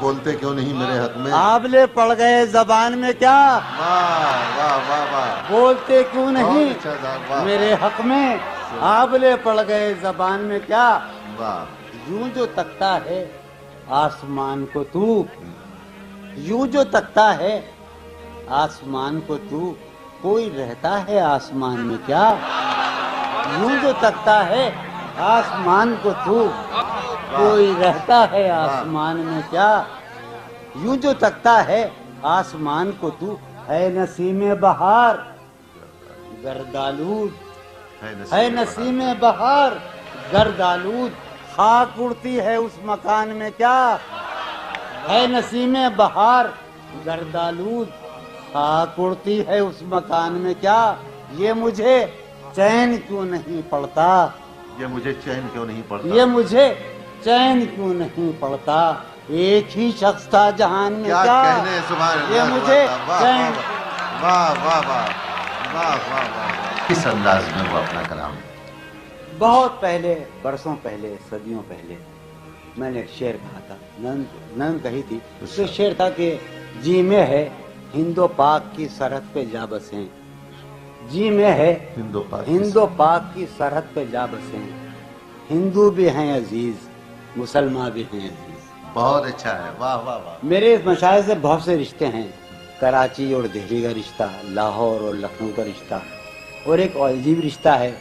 بولتے کیوں نہیں میرے حق میں، آبلے پڑ گئے زبان میں کیا۔ واہ واہ واہ واہ، بولتے کیوں نہیں بہت اچھا صاحب، واہ میرے حق میں، آبلے پڑ گئے زبان میں کیا۔ واہ، یوں جو تکتا ہے آسمان کو تو، یوں جو تکتا ہے آسمان کو تو، کوئی رہتا ہے آسمان میں کیا۔ یوں جو تکتا ہے آسمان کو تو، کوئی رہتا ہے آسمان میں کیا۔ یوں جو تکتا ہے آسمان کو تو، ہے نسیم بہار گردآلود، ہے نسیم بہار گردآلود، خاک اڑتی ہے اس مکان میں کیا۔ ہے نسیم بہار گردآلود، خاک اڑتی ہے اس مکان میں کیا۔ یہ مجھے چین کیوں نہیں پڑتا، یہ مجھے چین کیوں نہیں پڑتا، یہ مجھے چین کیوں نہیں پڑتا، ایک ہی شخص تھا جہان میں کیا کیا۔ کہنے ہیں، سبحان اللہ، یہ مجھے واہ چین، واہ واہ واہ واہ واہ واہ، کس انداز میں وہ اپنا کلام۔ بہت پہلے، برسوں پہلے، صدیوں پہلے میں نے ایک شعر کہا تھا، نن کہی تھی، اس میں شعر تھا کہ جی میں ہے ہند و پاک کی سرحد پہ جا بسیں، جی میں ہے ہند و پاک کی سرحد پہ جا بسیں، ہندو بھی ہیں عزیز مسلمان بھی ہیں عزیز۔ بہت اچھا ہے، واہ واہ واہ، میرے اس مشاہد سے بہت سے رشتے ہیں، کراچی اور دہلی کا رشتہ، لاہور اور لکھنؤ کا رشتہ، اور ایک عجیب رشتہ ہے